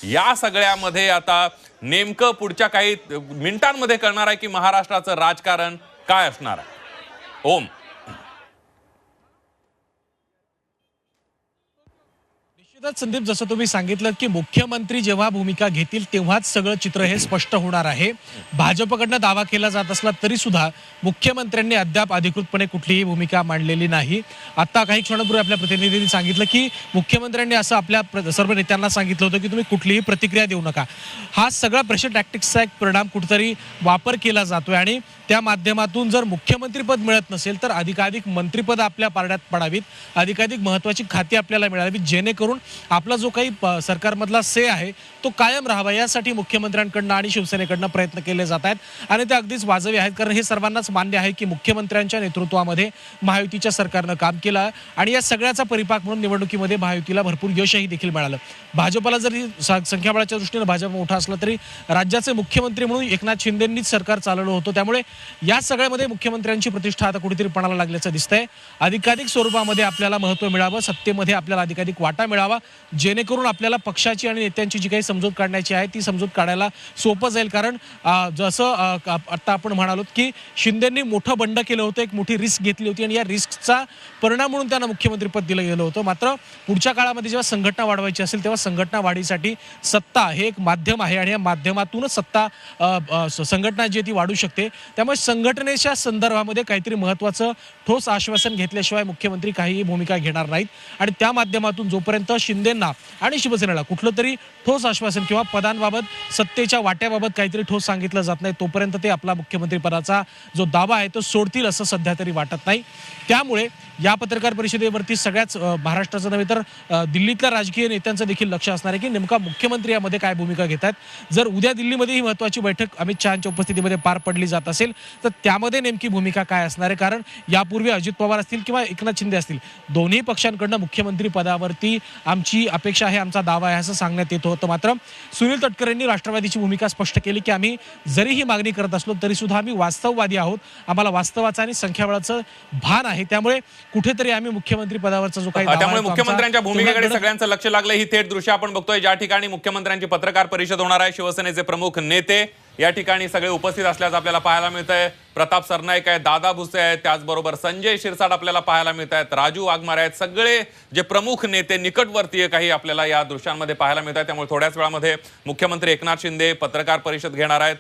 या सगळ्यामध्ये आता नेमकं पुढच्या काही मिनिटांमध्ये कळणार आहे की महाराष्ट्राचं राजकारण काय असणार आहे। ओम, निश्चितच संदीप, जसं तुम्ही सांगितलं की मुख्यमंत्री जेव्हा भूमिका घेतील तेव्हाच सगळं चित्र हे स्पष्ट होणार आहे। भाजपकडनं दावा केला जात असला तरी सुद्धा मुख्यमंत्र्यांनी अद्याप अधिकृतपणे कुठलीही भूमिका मांडलेली नाही। आता काही क्षणापूर्वी आपल्या प्रतिनिधींनी सांगितलं की मुख्यमंत्र्यांनी असं आपल्या सर्व नेत्यांना सांगितलं होतं की तुम्ही कुठलीही प्रतिक्रिया देऊ नका। हा सगळा प्रेशर टॅक्टिक्सचा एक परिणाम कुठेतरी वापर केला जातोय आणि त्या माध्यमातून जर मुख्यमंत्रीपद मिळत नसेल तर अधिकाधिक मंत्रिपद आपल्या पारड्यात पडावीत, अधिकाधिक महत्त्वाची खाती आपल्याला मिळावीत, जेणेकरून आपला जो काही सरकारमधला से आहे तो कायम राहावा। यासाठी मुख्यमंत्र्यांकडनं आणि शिवसेनेकडनं प्रयत्न केले जात आहेत आणि ते अगदीच वाजवी आहेत, कारण हे सर्वांनाच मान्य आहे की मुख्यमंत्र्यांच्या नेतृत्वामध्ये महायुतीच्या सरकारनं काम केलं आणि या सगळ्याचा परिपाक म्हणून निवडणुकीमध्ये महायुतीला भरपूर यशही देखील मिळालं। भाजपला जरी संख्याबळाच्या दृष्टीने भाजप मोठा असला तरी राज्याचे मुख्यमंत्री म्हणून एकनाथ शिंदेंनीच सरकार चालवलं होतं, त्यामुळे या सगळ्यामध्ये मुख्यमंत्र्यांची प्रतिष्ठा आता कुठेतरी पणाला लागल्याचं दिसतंय। अधिकाधिक स्वरूपामध्ये आपल्याला महत्त्व मिळावं, सत्तेमध्ये आपल्याला अधिकाधिक वाटा मिळावा, जेणेकरून आपल्याला पक्षाची आणि नेत्यांची जी काही समजूत काढण्याची आहे ती समजूत काढायला सोपं जाईल। कारण जसं आता आपण म्हणालो की शिंदेंनी मोठं बंड केलं होतं, एक मोठी रिस्क घेतली होती आणि या रिस्कचा परिणाम म्हणून त्यांना मुख्यमंत्रीपद दिलं गेलं होतं। मात्र पुढच्या काळामध्ये जेव्हा संघटना वाढवायची असेल तेव्हा संघटना वाढीसाठी सत्ता हे एक माध्यम आहे आणि या माध्यमातूनच सत्ता संघटना जी ती वाढू शकते। त्यामुळे संघटनेच्या संदर्भामध्ये काहीतरी महत्त्वाचं ठोस आश्वासन घेतल्याशिवाय मुख्यमंत्री काहीही भूमिका घेणार नाहीत आणि त्या माध्यमातून जोपर्यंत शिंदेंना आणि शिवसेनेला कुठलं तरी ठोस आश्वासन किंवा पदांबाबत सत्तेच्या वाट्याबाबत काहीतरी ठोस सांगितलं जात नाही तोपर्यंत ते आपला मुख्यमंत्री पदाचा जो दावा आहे तो सोडतील असं सध्या तरी वाटत नाही। त्यामुळे या पत्रकार परिषदेवरती सगळ्याच महाराष्ट्राचं नव्हे तर दिल्लीतल्या राजकीय नेत्यांचं देखील लक्ष असणार आहे की नेमका मुख्यमंत्री यामध्ये काय भूमिका घेतात। जर उद्या दिल्लीमध्ये ही महत्त्वाची बैठक अमित शहांच्या उपस्थितीमध्ये पार पडली जात असेल तर त्यामध्ये नेमकी भूमिका काय असणार आहे, कारण यापूर्वी अजित पवार असतील किंवा एकनाथ शिंदे असतील दोन्ही पक्षांकडनं मुख्यमंत्री पदावरती आमची अपेक्षा आहे, आमचा दावा आहे असं सांगण्यात येत होतं। मात्र सुनील तटकरे यांनी राष्ट्रवादीची भूमिका स्पष्ट केली की आम्ही जरी ही मागणी करत असलो तरी सुद्धा आम्ही वास्तववादी आहोत, आम्हाला वास्तवाचं आणि संख्याबळाचं भान आहे, त्यामुळे कुठेतरी आम्ही मुख्यमंत्री पदावरचा जो काही त्यामुळे मुख्यमंत्र्यांच्या भूमिकेकडे सगळ्यांचं लक्ष लागलं। ही थेट दृश्य आपण बघतोय ज्या ठिकाणी मुख्यमंत्र्यांची पत्रकार परिषद होणार आहे। शिवसेनेचे प्रमुख नेते या ठिकाणी सगळे उपस्थित असल्याचं आपल्याला पाहायला मिळतंय। प्रताप सरनाईक आहे, दादा भुसे आहेत, त्याचबरोबर संजय शिरसाट आपल्याला पाहायला मिळत आहेत, राजू वाघमारे आहेत, सगळे जे प्रमुख नेते निकटवर्तीय काही आपल्याला या दृश्यांमध्ये पाहायला मिळत आहेत। त्यामुळे थोड्याच वेळामध्ये मुख्यमंत्री एकनाथ शिंदे पत्रकार परिषद घेणार आहेत।